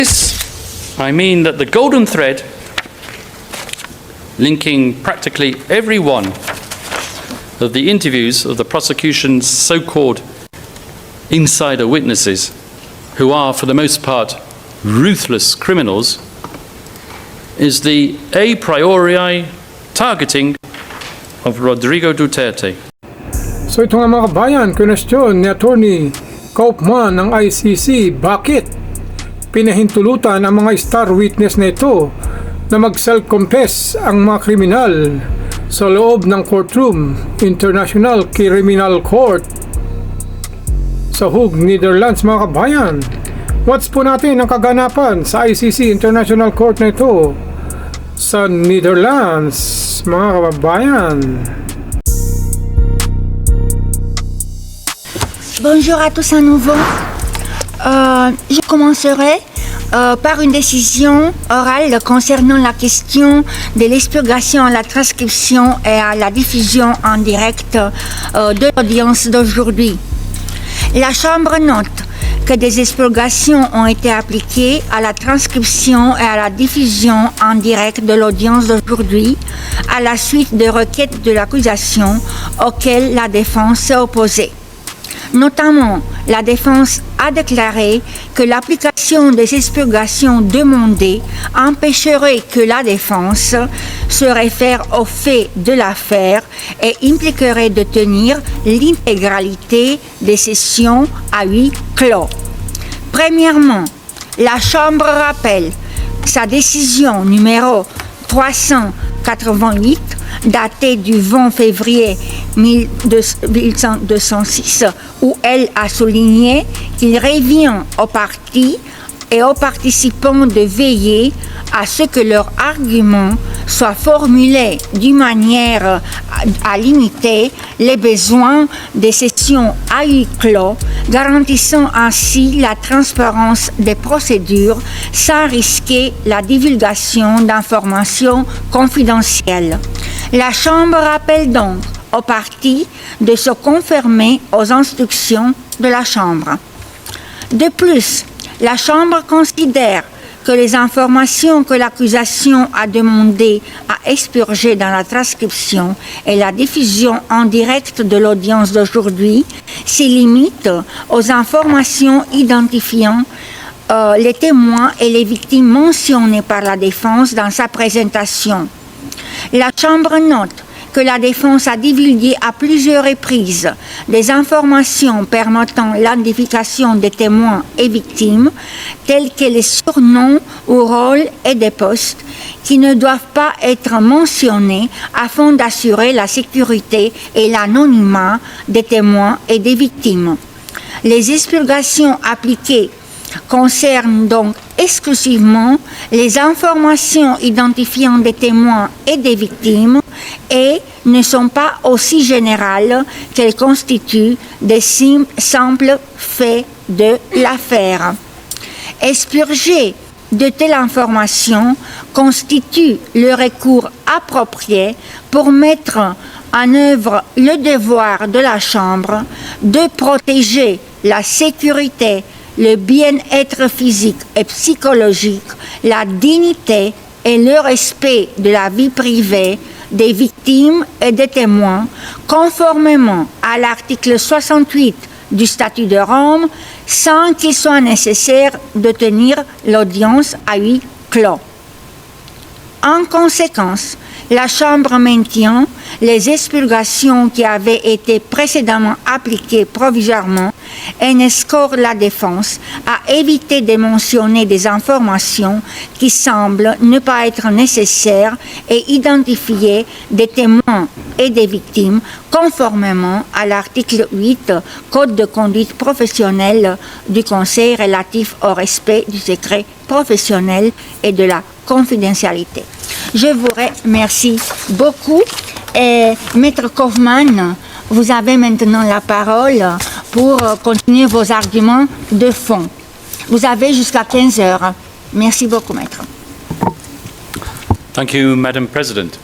this, I mean that the golden thread linking practically every one of the interviews of the prosecution's so-called insider witnesses, who are, for the most part, ruthless criminals, is the a priori targeting of Rodrigo Duterte. So ito nga mga kabayan, kinwestiyon ni Atty. Kaufman ng ICC, bakit pinahintulutan ang mga star witness na ito na mag-self-confess ang mga kriminal sa loob ng courtroom, International Criminal Court sa Hague, Netherlands mga kabayan. What's po natin ang kaganapan sa ICC International Court na ito sa Netherlands mga kabayan? Bonjour à tous à nouveau. Je commencerai par une décision orale concernant la question de l'expurgation à la transcription et à la diffusion en direct de l'audience d'aujourd'hui. La Chambre note que des expurgations ont été appliquées à la transcription et à la diffusion en direct de l'audience d'aujourd'hui à la suite de requêtes de l'accusation auxquelles la défense s'est opposée. Notamment, la défense a déclaré que l'application des expurgations demandées empêcherait que la défense se réfère aux faits de l'affaire et impliquerait de tenir l'intégralité des sessions à huis clos. Premièrement, la Chambre rappelle sa décision numéro 388 datée du 20 février 1206, où elle a souligné qu'il revient aux parties et aux participants de veiller à ce que leurs arguments soient formulés d'une manière à limiter les besoins des sessions à huis clos, garantissant ainsi la transparence des procédures sans risquer la divulgation d'informations confidentielles. La Chambre rappelle donc aux parties de se conformer aux instructions de la Chambre. De plus, la Chambre considère que les informations que l'accusation a demandé à expurger dans la transcription et la diffusion en direct de l'audience d'aujourd'hui s'y limitent aux informations identifiant les témoins et les victimes mentionnées par la défense dans sa présentation. La Chambre note que la défense a divulgué à plusieurs reprises des informations permettant l'identification des témoins et victimes, tels que les surnoms ou rôles et des postes, qui ne doivent pas être mentionnés afin d'assurer la sécurité et l'anonymat des témoins et des victimes. Les expurgations appliquées concernent donc exclusivement les informations identifiant des témoins et des victimes et ne sont pas aussi générales qu'elles constituent des simples faits de l'affaire. Expurger de telles informations constitue le recours approprié pour mettre en œuvre le devoir de la Chambre de protéger la sécurité, le bien-être physique et psychologique, la dignité et le respect de la vie privée des victimes et des témoins, conformément à l'article 68 du Statut de Rome, sans qu'il soit nécessaire de tenir l'audience à huis clos. En conséquence, la Chambre maintient les expurgations qui avaient été précédemment appliquées provisoirement et n'escorte la défense à éviter de mentionner des informations qui semblent ne pas être nécessaires et identifier des témoins et des victimes conformément à l'article 8 Code de conduite professionnelle du Conseil relatif au respect du secret professionnel et de la confidentialité. Je vous remercie beaucoup. Et Maître Kaufman, vous avez maintenant la parole pour continuer vos arguments de fond. Vous avez jusqu'à 15 heures. Merci beaucoup, Maître. Thank you, Madam President.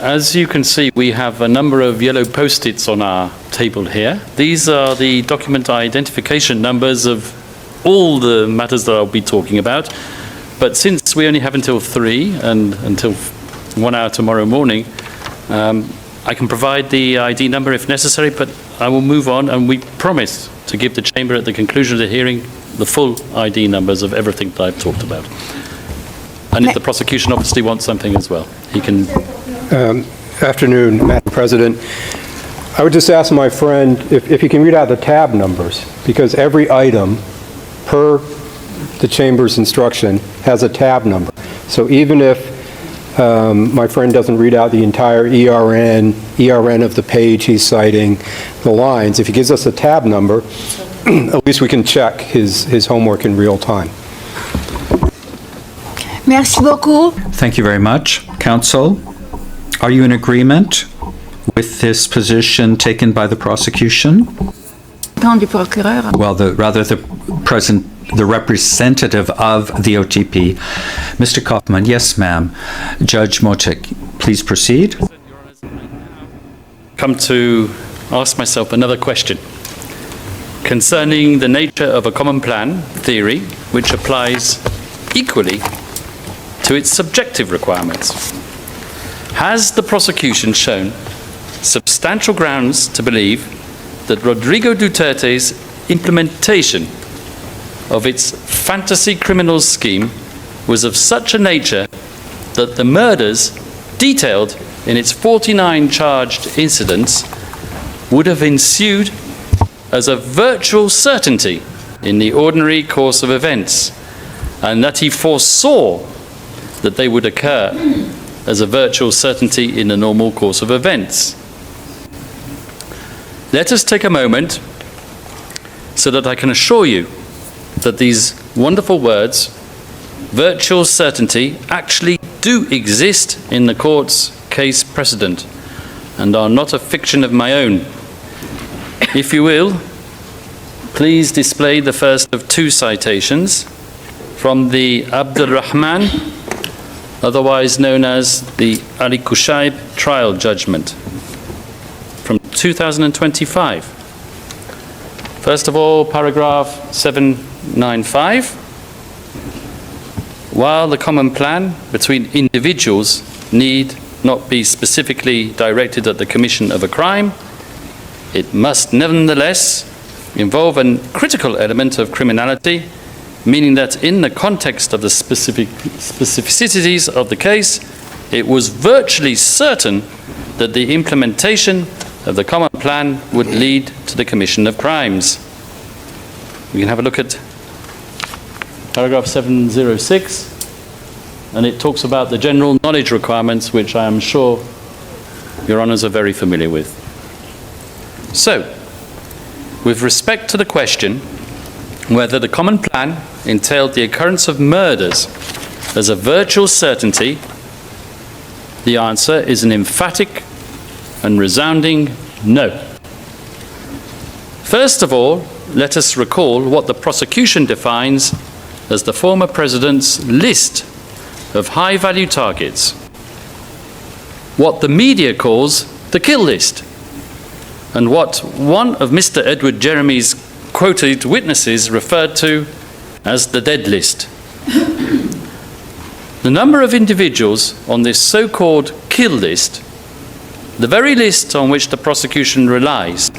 As you can see, we have a number of yellow post-its on our table here. These are the document identification numbers of all the matters that I'll be talking about. But since we only have until 3 and until 1 hour tomorrow morning, I can provide the ID number if necessary, but I will move on, and we promise to give the Chamber at the conclusion of the hearing the full ID numbers of everything that I've talked about. And if the prosecution obviously wants something as well, he can... Afternoon, Madam President. I would just ask my friend if you can read out the tab numbers, because every item per the Chamber's instruction has a tab number. So even if my friend doesn't read out the entire ERN of the page he's citing, the lines, if he gives us a tab number, at least we can check his homework in real time. Merci beaucoup. Thank you very much. Counsel, are you in agreement with this position taken by the prosecution? Du procureur. Well, the representative of the OTP. Mr. Kaufman, yes, ma'am. Judge Motik, please proceed. Come to ask myself another question concerning the nature of a common plan theory which applies equally to its subjective requirements. Has the prosecution shown substantial grounds to believe that Rodrigo Duterte's implementation of its fantasy criminal scheme was of such a nature that the murders detailed in its 49 charged incidents would have ensued as a virtual certainty in the ordinary course of events, and that he foresaw that they would occur as a virtual certainty in the normal course of events? Let us take a moment so that I can assure you that these wonderful words, virtual certainty, actually do exist in the court's case precedent and are not a fiction of my own. If you will, please display the first of 2 citations from the Abdul Rahman, otherwise known as the Ali Kushaib trial judgment from 2025. First of all, paragraph 795. While the common plan between individuals need not be specifically directed at the commission of a crime, it must nevertheless involve a critical element of criminality, meaning that in the context of the specificities of the case, it was virtually certain that the implementation of the common plan would lead to the commission of crimes. We can have a look at paragraph 706, and it talks about the general knowledge requirements, which I am sure Your Honours are very familiar with. So, with respect to the question whether the common plan entailed the occurrence of murders as a virtual certainty, the answer is an emphatic and resounding no. First of all, let us recall what the prosecution defines as the former president's list of high-value targets, what the media calls the kill list, and what one of Mr. Edward Jeremy's quoted witnesses referred to as the dead list. The number of individuals on this so-called kill list, the very list on which the prosecution relies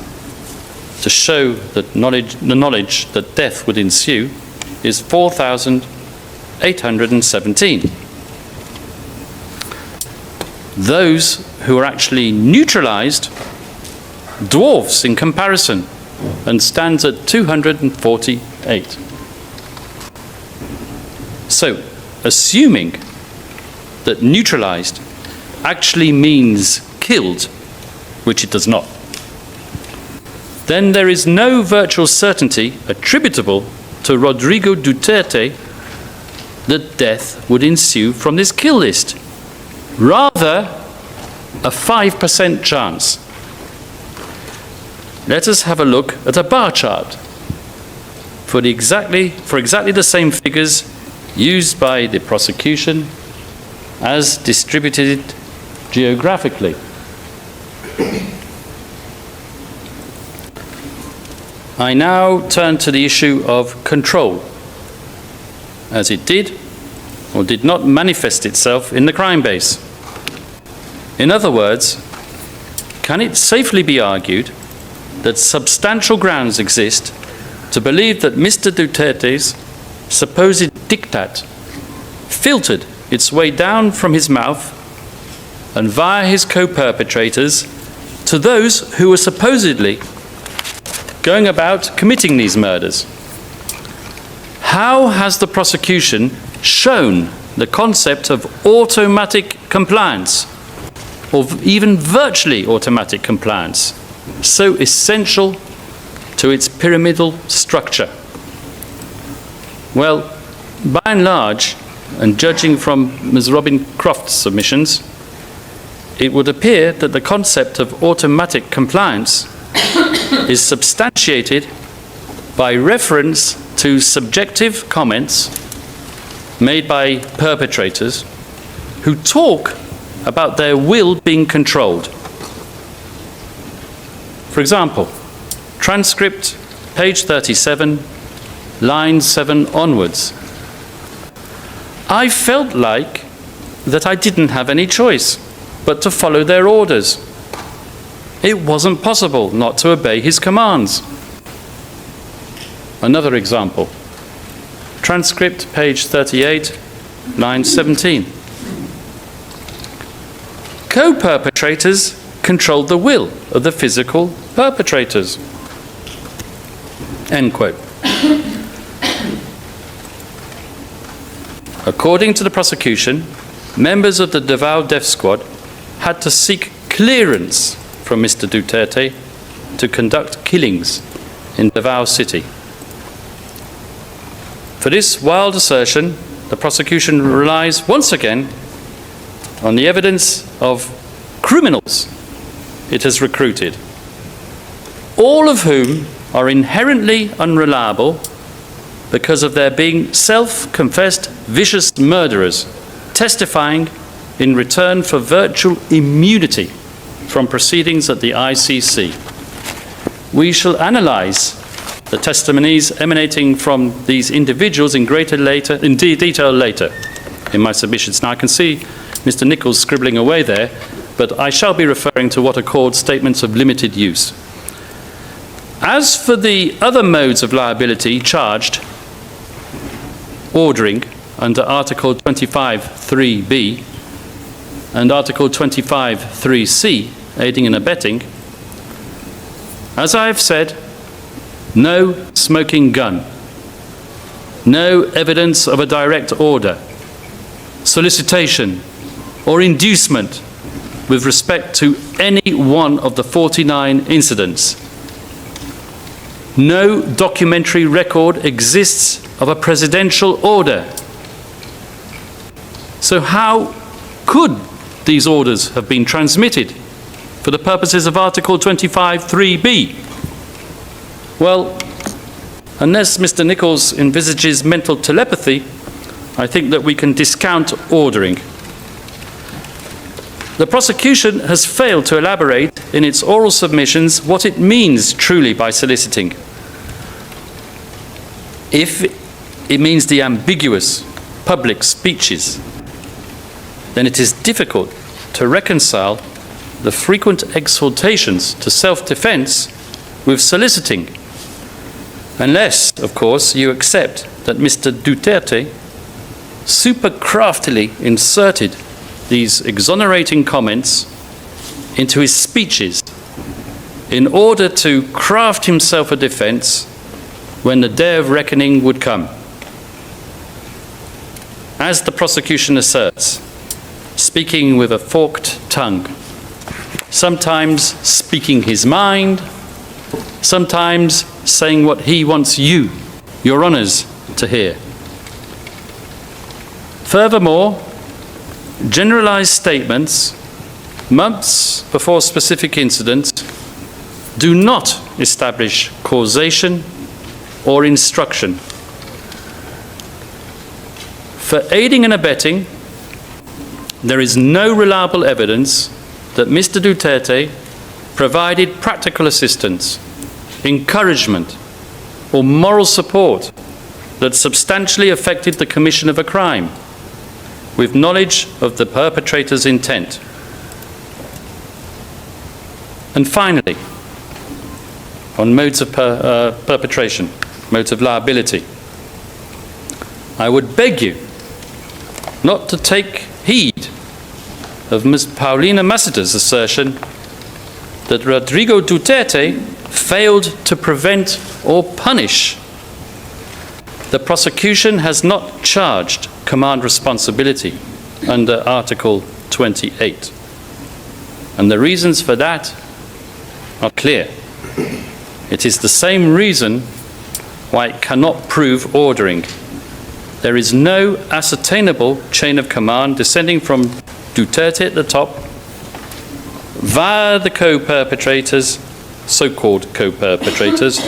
to show that the knowledge that death would ensue, is 4,817. Those who are actually neutralized dwarfs in comparison and stands at 248. So, assuming that neutralized actually means killed, which it does not, then there is no virtual certainty attributable to Rodrigo Duterte that death would ensue from this kill list. Rather, a 5% chance. Let us have a look at a bar chart for exactly the same figures used by the prosecution as distributed geographically. I now turn to the issue of control, as it did or did not manifest itself in the crime base. In other words, can it safely be argued that substantial grounds exist to believe that Mr. Duterte's supposed diktat filtered its way down from his mouth and via his co-perpetrators to those who were supposedly going about committing these murders? How has the prosecution shown the concept of automatic compliance, or even virtually automatic compliance, so essential to its pyramidal structure? Well, by and large, and judging from Ms. Robin Croft's submissions, it would appear that the concept of automatic compliance is substantiated by reference to subjective comments made by perpetrators who talk about their will being controlled. For example, transcript, page 37, line 7 onwards. I felt like that I didn't have any choice but to follow their orders. It wasn't possible not to obey his commands. Another example, transcript, page 38, line 17. Co-perpetrators controlled the will of the physical perpetrators. End quote. According to the prosecution, members of the Davao Death Squad had to seek clearance from Mr. Duterte to conduct killings in Davao City. For this wild assertion, the prosecution relies once again on the evidence of criminals it has recruited, all of whom are inherently unreliable because of their being self-confessed vicious murderers, testifying in return for virtual immunity from proceedings at the ICC. We shall analyze the testimonies emanating from these individuals in detail later in my submissions. Now I can see Mr. Nichols scribbling away there, but I shall be referring to what are called statements of limited use. As for the other modes of liability charged, ordering under Article 25(3)(b) and Article 25(3)(c), aiding and abetting, as I have said, no smoking gun, no evidence of a direct order, solicitation, or inducement with respect to any one of the 49 incidents. No documentary record exists of a presidential order. So how could these orders have been transmitted for the purposes of Article 25(3)(b)? Well, unless Mr. Nichols envisages mental telepathy, I think that we can discount ordering. The prosecution has failed to elaborate in its oral submissions what it means truly by soliciting. If it means the ambiguous public speeches, then it is difficult to reconcile the frequent exhortations to self-defense with soliciting, unless, of course, you accept that Mr. Duterte super craftily inserted these exonerating comments into his speeches in order to craft himself a defense when the day of reckoning would come. As the prosecution asserts, speaking with a forked tongue, sometimes speaking his mind, sometimes saying what he wants you, your honours, to hear. Furthermore, generalized statements months before specific incidents do not establish causation or instruction. For aiding and abetting, there is no reliable evidence that Mr. Duterte provided practical assistance, encouragement, or moral support that substantially affected the commission of a crime, with knowledge of the perpetrator's intent. And finally, on modes of perpetration, modes of liability, I would beg you not to take heed of Ms. Paulina Masada's assertion that Rodrigo Duterte failed to prevent or punish. The prosecution has not charged command responsibility under Article 28. And the reasons for that are clear. It is the same reason why it cannot prove ordering. There is no ascertainable chain of command descending from Duterte at the top via the co-perpetrators, so-called co-perpetrators,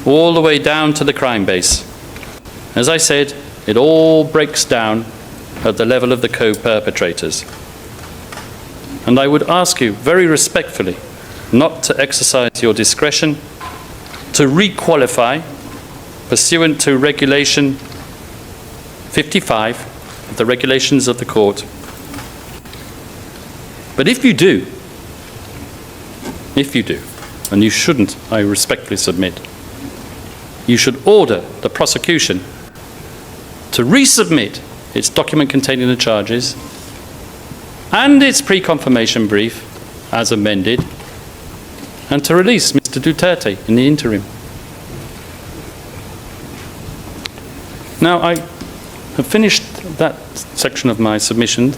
all the way down to the crime base. As I said, it all breaks down at the level of the co-perpetrators. And I would ask you very respectfully not to exercise your discretion to requalify pursuant to Regulation 55 of the regulations of the court. But if you do, and you shouldn't, I respectfully submit, you should order the prosecution to resubmit its document containing the charges and its pre-confirmation brief as amended, and to release Mr. Duterte in the interim. Now, I have finished that section of my submission,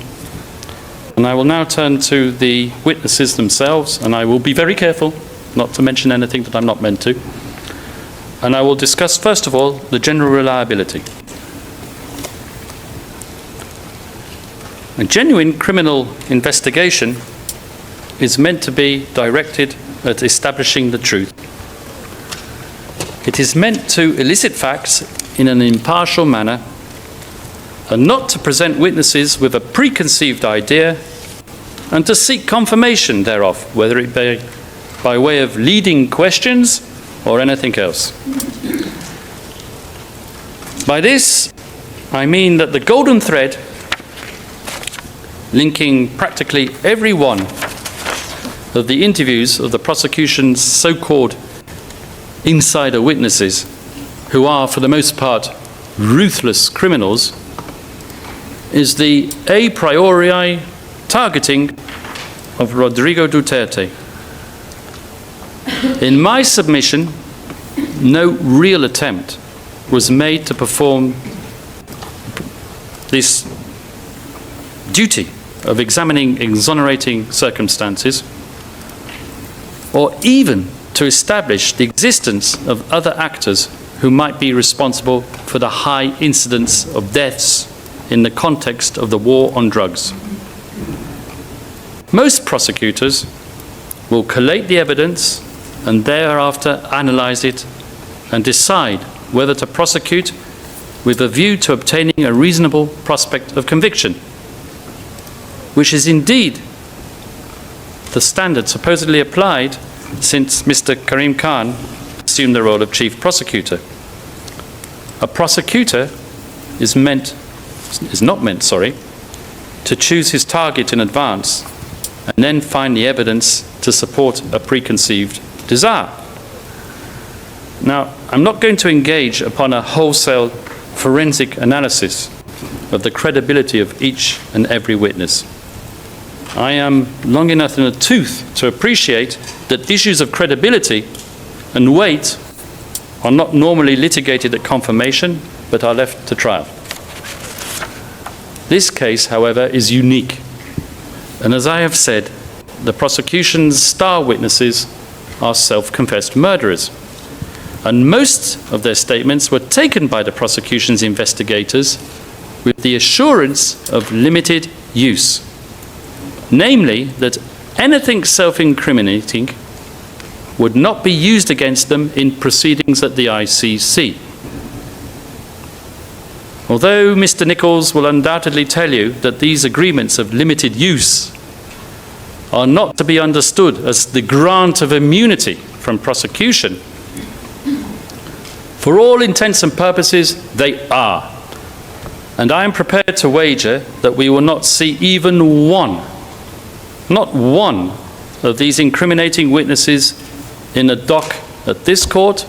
and I will now turn to the witnesses themselves, and I will be very careful not to mention anything that I'm not meant to. And I will discuss, first of all, the general reliability. A genuine criminal investigation is meant to be directed at establishing the truth. It is meant to elicit facts in an impartial manner and not to present witnesses with a preconceived idea and to seek confirmation thereof, whether it be by way of leading questions or anything else. By this, I mean that the golden thread linking practically every one of the interviews of the prosecution's so-called insider witnesses, who are, for the most part, ruthless criminals, is the a priori targeting of Rodrigo Duterte. In my submission, no real attempt was made to perform this duty of examining exonerating circumstances, or even to establish the existence of other actors who might be responsible for the high incidence of deaths in the context of the war on drugs. Most prosecutors will collate the evidence and thereafter analyze it and decide whether to prosecute with a view to obtaining a reasonable prospect of conviction, which is indeed the standard supposedly applied since Mr. Karim Khan assumed the role of chief prosecutor. A prosecutor is not meant to choose his target in advance and then find the evidence to support a preconceived desire. Now, I'm not going to engage upon a wholesale forensic analysis of the credibility of each and every witness. I am long enough in the tooth to appreciate that issues of credibility and weight are not normally litigated at confirmation, but are left to trial. This case, however, is unique. And as I have said, the prosecution's star witnesses are self-confessed murderers. And most of their statements were taken by the prosecution's investigators with the assurance of limited use. Namely, that anything self-incriminating would not be used against them in proceedings at the ICC. Although Mr. Nichols will undoubtedly tell you that these agreements of limited use are not to be understood as the grant of immunity from prosecution, For all intents and purposes, they are. And I am prepared to wager that we will not see even one, not one, of these incriminating witnesses in a dock at this court,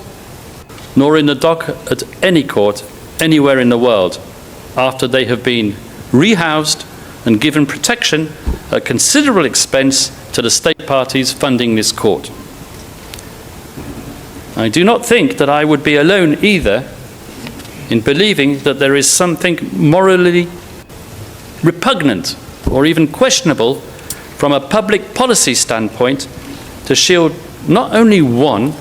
nor in the dock at any court anywhere in the world, after they have been rehoused and given protection at considerable expense to the state parties funding this court. I do not think that I would be alone either in believing that there is something morally repugnant or even questionable from a public policy standpoint to shield not only one,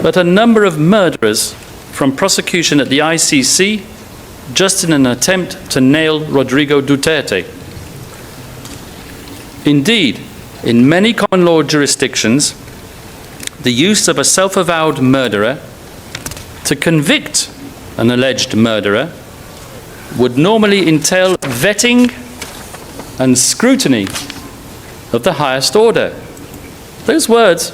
but a number of murderers from prosecution at the ICC just in an attempt to nail Rodrigo Duterte. Indeed, in many common law jurisdictions, the use of a self-avowed murderer to convict an alleged murderer would normally entail vetting and scrutiny of the highest order. Those words,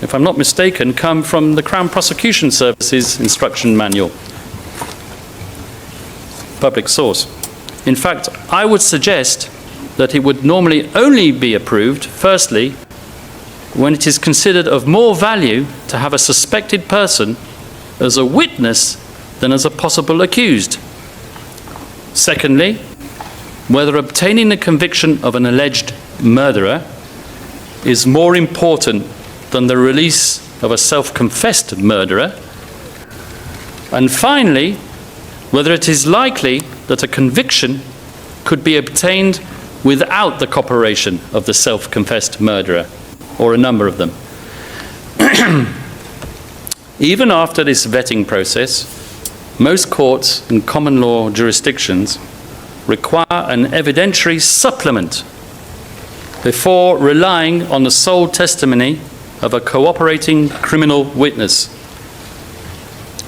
if I'm not mistaken, come from the Crown Prosecution Service's instruction manual. Public source. In fact, I would suggest that it would normally only be approved, firstly, when it is considered of more value to have a suspected person as a witness than as a possible accused. Secondly, whether obtaining the conviction of an alleged murderer is more important than the release of a self-confessed murderer. And finally, whether it is likely that a conviction could be obtained without the cooperation of the self-confessed murderer, or a number of them. Even after this vetting process, most courts in common law jurisdictions require an evidentiary supplement before relying on the sole testimony of a cooperating criminal witness,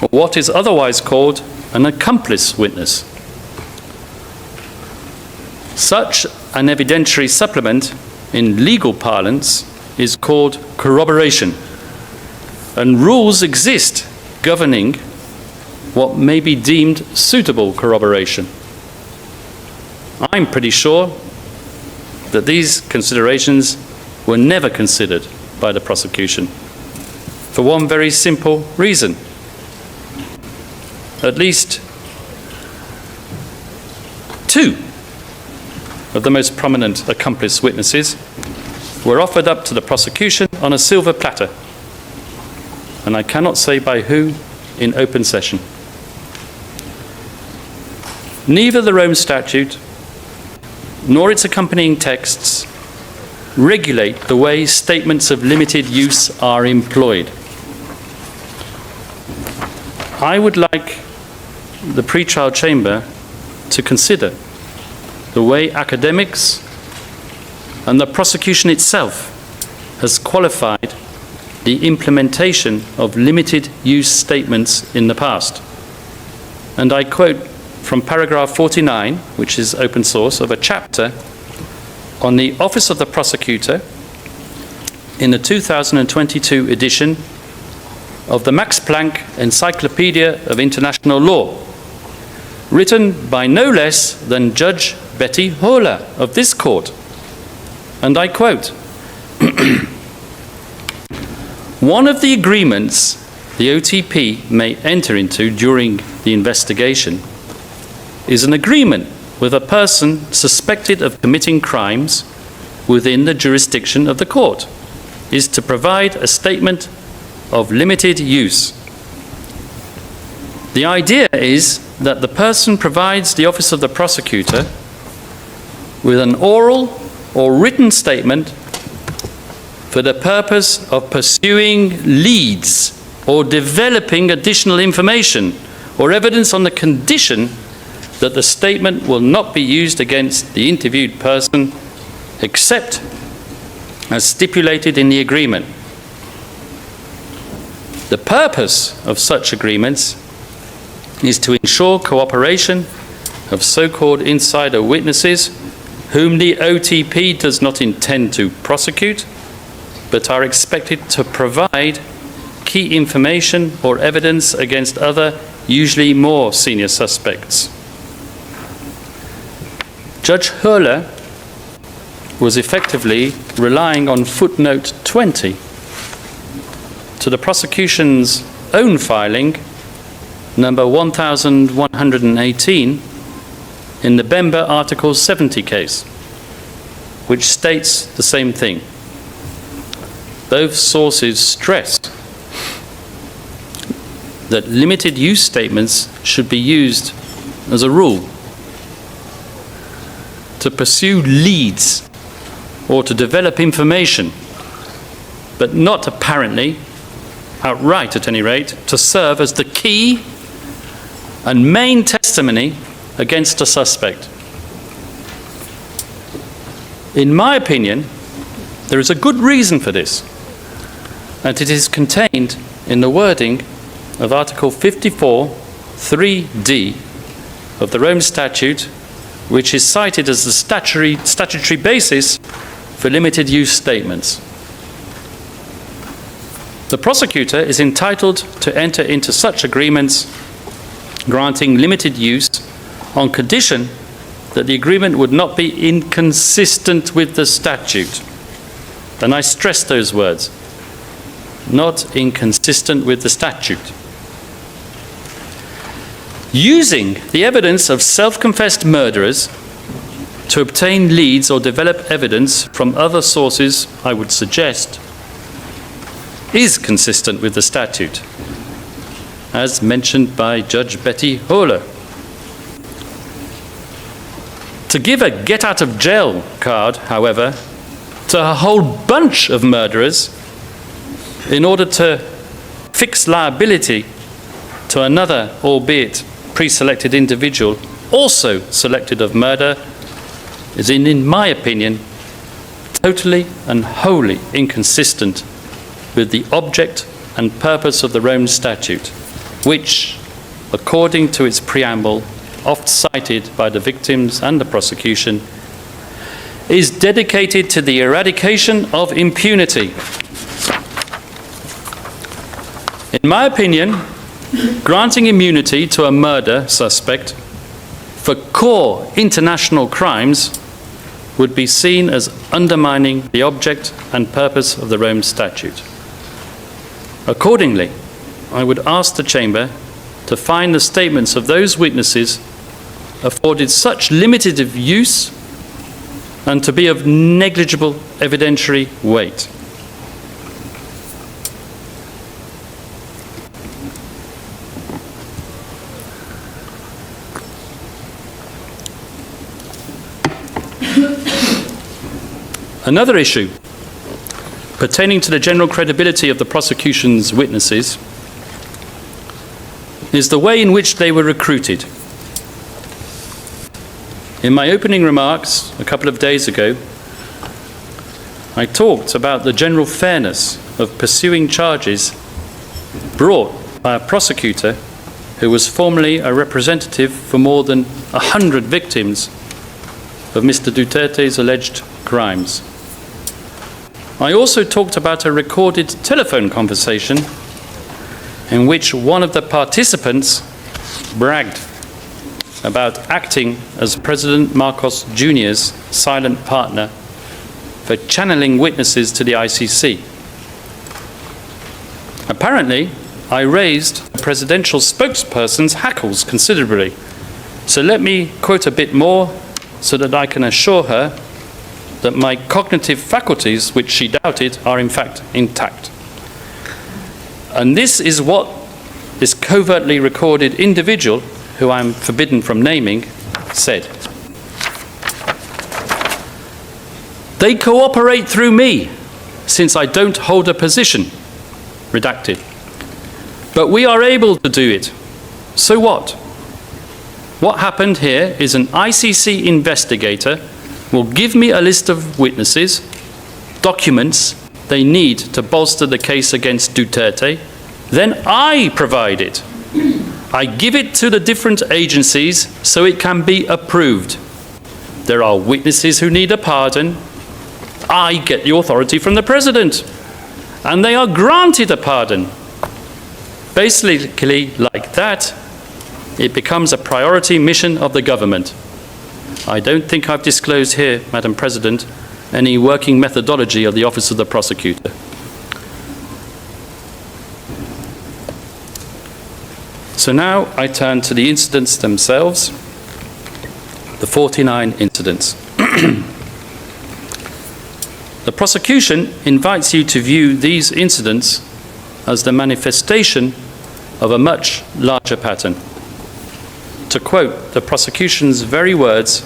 or what is otherwise called an accomplice witness. Such an evidentiary supplement, in legal parlance, is called corroboration, and rules exist governing what may be deemed suitable corroboration. I'm pretty sure that these considerations were never considered by the prosecution, for one very simple reason. At least two of the most prominent accomplice witnesses were offered up to the prosecution on a silver platter, and I cannot say by who in open session. Neither the Rome Statute nor its accompanying texts regulate the way statements of limited use are employed. I would like the pre-trial chamber to consider the way academics and the prosecution itself has qualified the implementation of limited use statements in the past. And I quote from paragraph 49, which is open source, of a chapter on the Office of the Prosecutor in the 2022 edition of the Max Planck Encyclopedia of International Law, written by no less than Judge Betty Hola of this court. And I quote, "One of the agreements the OTP may enter into during the investigation is an agreement with a person suspected of committing crimes within the jurisdiction of the court, is to provide a statement of limited use. The idea is that the person provides the Office of the Prosecutor with an oral or written statement for the purpose of pursuing leads or developing additional information or evidence on the condition that the statement will not be used against the interviewed person except as stipulated in the agreement. The purpose of such agreements is to ensure cooperation of so-called insider witnesses whom the OTP does not intend to prosecute, but are expected to provide key information or evidence against other, usually more senior suspects. Judge Höhler was effectively relying on footnote 20 to the prosecution's own filing, number 1118, in the Bemba Article 70 case, which states the same thing. Both sources stress that limited use statements should be used as a rule to pursue leads or to develop information, but not apparently, outright at any rate, to serve as the key and main testimony against a suspect. In my opinion, there is a good reason for this, and it is contained in the wording of Article 54, 3d of the Rome Statute, which is cited as the statutory basis for limited use statements. The prosecutor is entitled to enter into such agreements granting limited use on condition that the agreement would not be inconsistent with the statute. And I stress those words, not inconsistent with the statute. Using the evidence of self-confessed murderers to obtain leads or develop evidence from other sources, I would suggest, is consistent with the statute, as mentioned by Judge Betty Höhler. To give a get-out-of-jail card, however, to a whole bunch of murderers in order to fix liability to another, albeit pre-selected individual, also selected of murder, is, in my opinion, totally and wholly inconsistent with the object and purpose of the Rome Statute, which, according to its preamble, oft cited by the victims and the prosecution, is dedicated to the eradication of impunity. In my opinion, granting immunity to a murder suspect for core international crimes would be seen as undermining the object and purpose of the Rome Statute. Accordingly, I would ask the Chamber to find the statements of those witnesses afforded such limited of use and to be of negligible evidentiary weight. Another issue pertaining to the general credibility of the prosecution's witnesses is the way in which they were recruited. In my opening remarks a couple of days ago, I talked about the general fairness of pursuing charges brought by a prosecutor who was formerly a representative for more than 100 victims of Mr. Duterte's alleged crimes. I also talked about a recorded telephone conversation in which one of the participants bragged about acting as President Marcos Jr.'s silent partner for channeling witnesses to the ICC. Apparently, I raised the presidential spokesperson's hackles considerably. So let me quote a bit more so that I can assure her that my cognitive faculties, which she doubted, are in fact intact. And this is what this covertly recorded individual, who I'm forbidden from naming, said. They cooperate through me, since I don't hold a position. Redacted. But we are able to do it. So what? What happened here is an ICC investigator will give me a list of witnesses, documents they need to bolster the case against Duterte. Then I provide it. I give it to the different agencies so it can be approved. There are witnesses who need a pardon. I get the authority from the President, and they are granted a pardon. basically like that, it becomes a priority mission of the government. I don't think I've disclosed here, Madam President, any working methodology of the Office of the Prosecutor. So now I turn to the incidents themselves, the 49 incidents. The prosecution invites you to view these incidents as the manifestation of a much larger pattern. To quote the prosecution's very words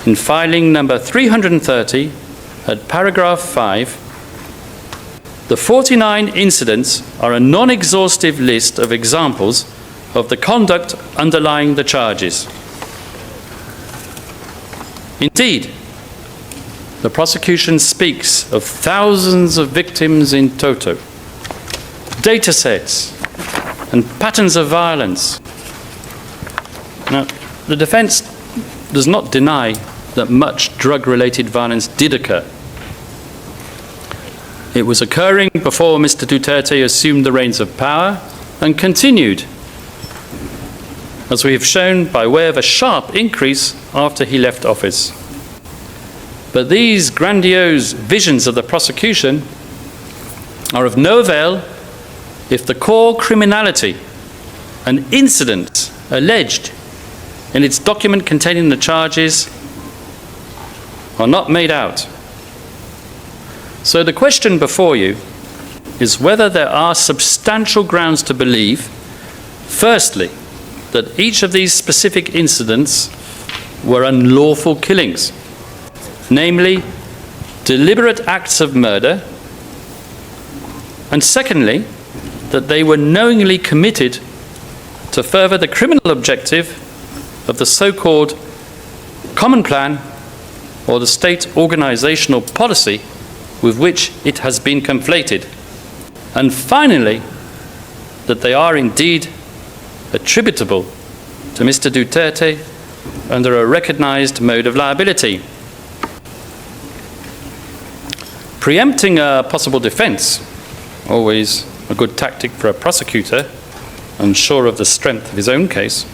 in filing number 330 at paragraph 5, the 49 incidents are a non-exhaustive list of examples of the conduct underlying the charges. Indeed, the prosecution speaks of thousands of victims in toto, data sets, and patterns of violence. Now, the defense does not deny that much drug-related violence did occur. It was occurring before Mr. Duterte assumed the reins of power and continued, as we have shown, by way of a sharp increase after he left office. But these grandiose visions of the prosecution are of no avail if the core criminality and incidents alleged in its document containing the charges are not made out. So the question before you is whether there are substantial grounds to believe, firstly, that each of these specific incidents were unlawful killings, namely deliberate acts of murder, and secondly, that they were knowingly committed to further the criminal objective of the so-called common plan or the state organizational policy with which it has been conflated, and finally, that they are indeed attributable to Mr. Duterte under a recognized mode of liability. Preempting a possible defense, always a good tactic for a prosecutor, unsure of the strength of his own case,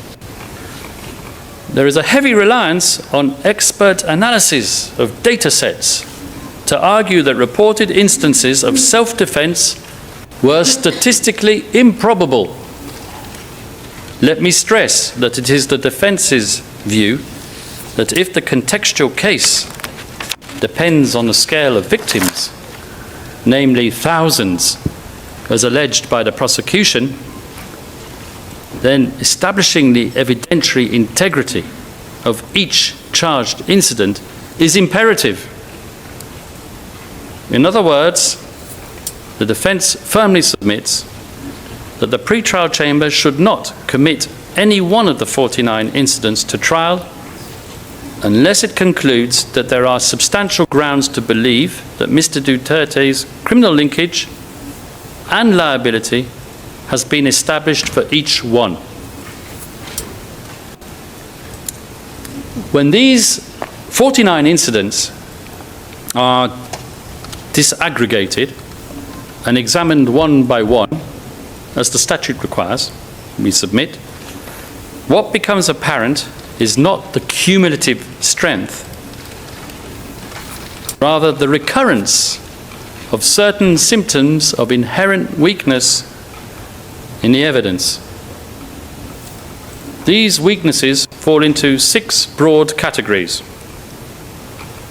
there is a heavy reliance on expert analysis of data sets to argue that reported instances of self-defense were statistically improbable. Let me stress that it is the defense's view that if the contextual case depends on the scale of victims, namely thousands, as alleged by the prosecution, then establishing the evidentiary integrity of each charged incident is imperative. In other words, the defense firmly submits that the pretrial chamber should not commit any one of the 49 incidents to trial unless it concludes that there are substantial grounds to believe that Mr. Duterte's criminal linkage and liability has been established for each one. When these 49 incidents are disaggregated and examined one by one, as the statute requires, we submit, what becomes apparent is not the cumulative strength, rather the recurrence of certain symptoms of inherent weakness in the evidence. These weaknesses fall into 6 broad categories.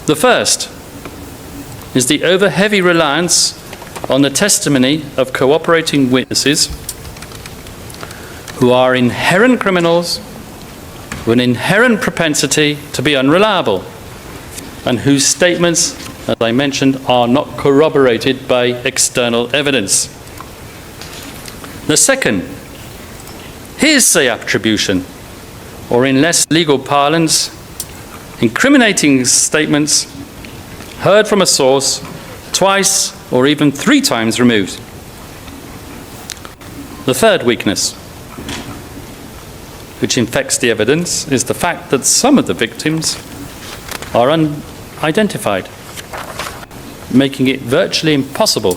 The first is the over-heavy reliance on the testimony of cooperating witnesses who are inherent criminals with an inherent propensity to be unreliable and whose statements, as I mentioned, are not corroborated by external evidence. The second, hearsay attribution, or in less legal parlance, incriminating statements heard from a source twice or even 3 times removed. The third weakness, which infects the evidence, is the fact that some of the victims are unidentified, making it virtually impossible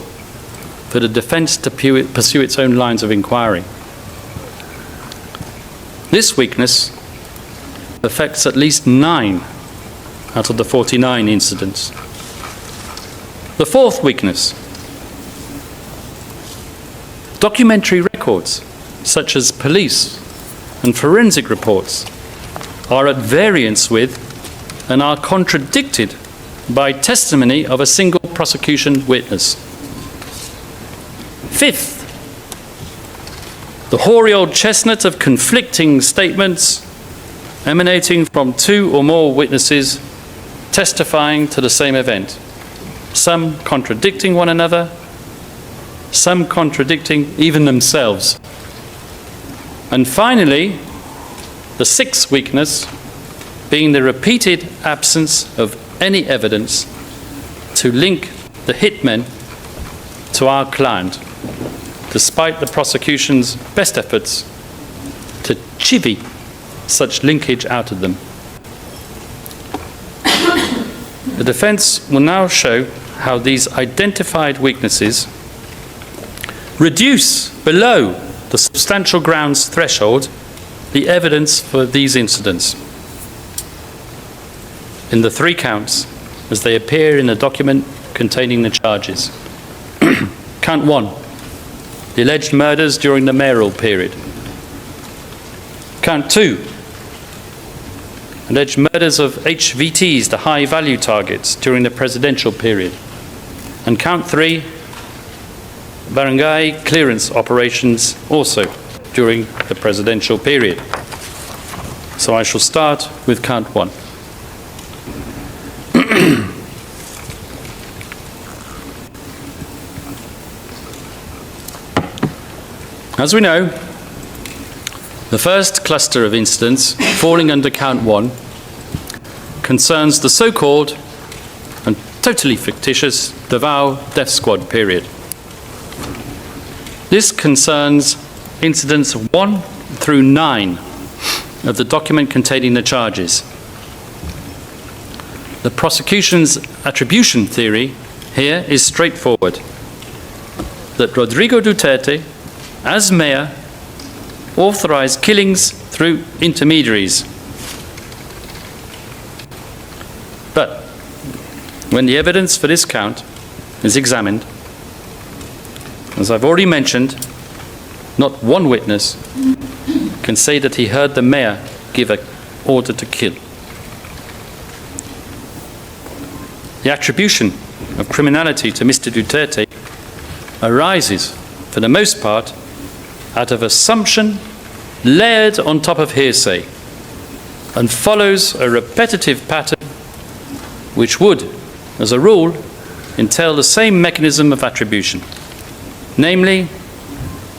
for the defense to pursue its own lines of inquiry. This weakness affects at least 9 out of the 49 incidents. The fourth weakness: documentary records, such as police and forensic reports, are at variance with and are contradicted by testimony of a single prosecution witness. Fifth, the hoary old chestnut of conflicting statements emanating from 2 or more witnesses testifying to the same event, some contradicting one another, some contradicting even themselves. And finally, the sixth weakness being the repeated absence of any evidence to link the hitmen to our client, despite the prosecution's best efforts to chivvy such linkage out of them. The defense will now show how these identified weaknesses reduce below the substantial grounds threshold the evidence for these incidents in the 3 counts as they appear in the document containing the charges. Count 1, the alleged murders during the mayoral period. Count 2, alleged murders of HVTs, the high value targets, during the presidential period. And count 3, barangay clearance operations also during the presidential period. So I shall start with count 1. As we know, the first cluster of incidents falling under count 1 concerns the so-called and totally fictitious Davao Death Squad period. This concerns incidents 1 through 9 of the document containing the charges. The prosecution's attribution theory here is straightforward: that Rodrigo Duterte, as mayor, authorized killings through intermediaries. But when the evidence for this count is examined, as I've already mentioned, not one witness can say that he heard the mayor give an order to kill. The attribution of criminality to Mr. Duterte arises, for the most part, out of assumption layered on top of hearsay, and follows a repetitive pattern which would, as a rule, entail the same mechanism of attribution. Namely,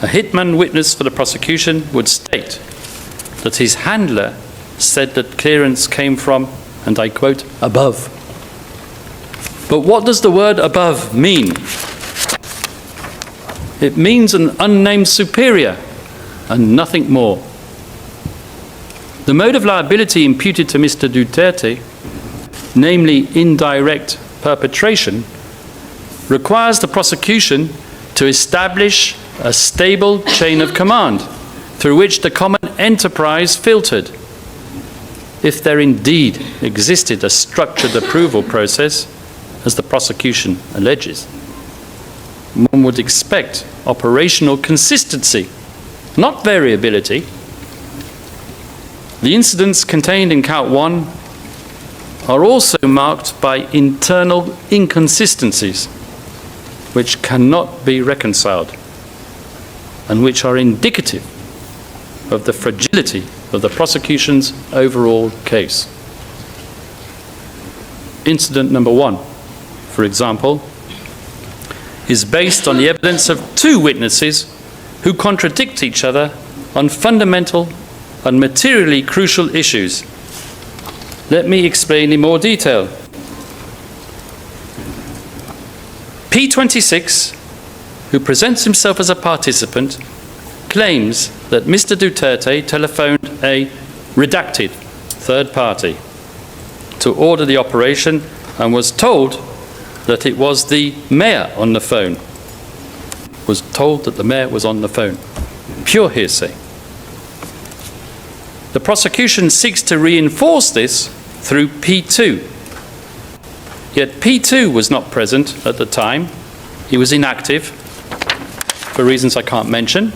a hitman witness for the prosecution would state that his handler said that clearance came from, and I quote, above. But what does the word above mean? It means an unnamed superior and nothing more. The mode of liability imputed to Mr. Duterte, namely indirect perpetration, requires the prosecution to establish a stable chain of command through which the common enterprise filtered. If there indeed existed a structured approval process, as the prosecution alleges, one would expect operational consistency, not variability. The incidents contained in count 1 are also marked by internal inconsistencies which cannot be reconciled and which are indicative of the fragility of the prosecution's overall case. Incident number 1, for example, is based on the evidence of 2 witnesses who contradict each other on fundamental and materially crucial issues. Let me explain in more detail. P26, who presents himself as a participant, claims that Mr. Duterte telephoned a redacted third party to order the operation and was told that it was the mayor on the phone. Was told that the mayor was on the phone. Pure hearsay. The prosecution seeks to reinforce this through P2. Yet P2 was not present at the time. He was inactive, for reasons I can't mention,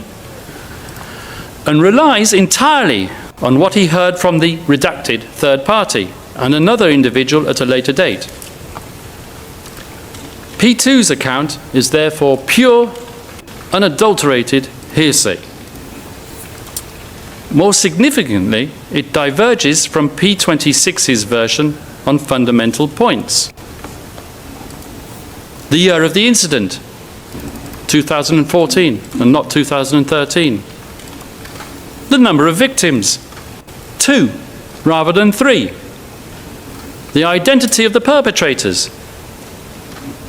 and relies entirely on what he heard from the redacted third party and another individual at a later date. P2's account is therefore pure, unadulterated hearsay. More significantly, it diverges from P26's version on fundamental points. The year of the incident, 2014 and not 2013. The number of victims, 2 rather than 3. The identity of the perpetrators.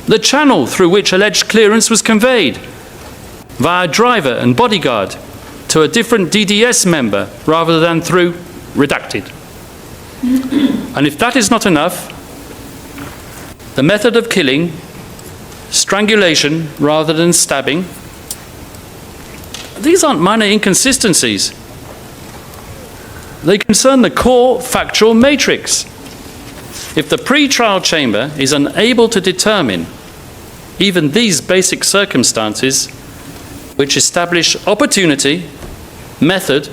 The channel through which alleged clearance was conveyed, via driver and bodyguard, to a different DDS member rather than through redacted. And if that is not enough, the method of killing, strangulation rather than stabbing, these aren't minor inconsistencies. They concern the core factual matrix. If the pre-trial chamber is unable to determine even these basic circumstances which establish opportunity, method,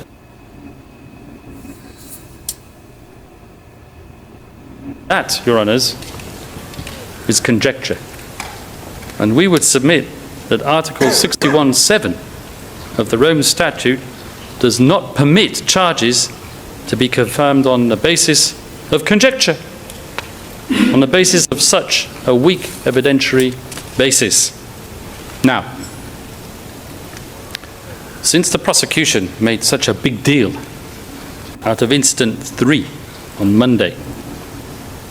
that, Your Honours, is conjecture. And we would submit that Article 61(7) of the Rome Statute does not permit charges to be confirmed on the basis of conjecture, on the basis of such a weak evidentiary basis. Now, since the prosecution made such a big deal out of Incident 3 on Monday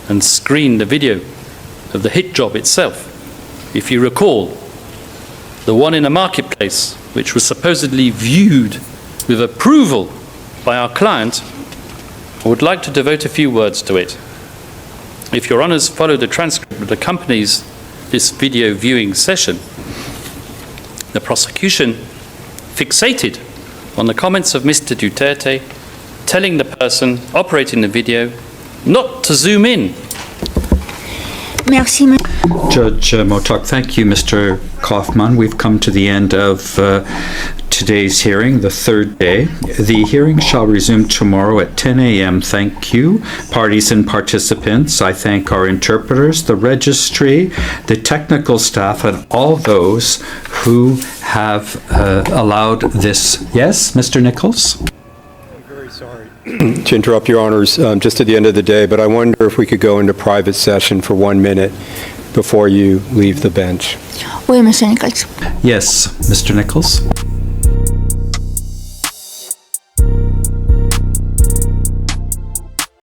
and screened the video of the hit job itself, if you recall, the one in a marketplace which was supposedly viewed with approval by our client, I would like to devote a few words to it. If Your Honours follow the transcript that accompanies this video viewing session, the prosecution fixated on the comments of Mr. Duterte telling the person operating the video not to zoom in. Merci. Judge Motok, thank you, Mr. Kaufman. We've come to the end of today's hearing, the third day. The hearing shall resume tomorrow at 10 a.m. Thank you, parties and participants. I thank our interpreters, the registry, the technical staff, and all those who have allowed this. Yes, Mr. Nichols? To interrupt, Your Honors, just at the end of the day, but I wonder if we could go into private session for 1 minute before you leave the bench. Oui, Monsieur Nichols. Yes, Mr. Nichols?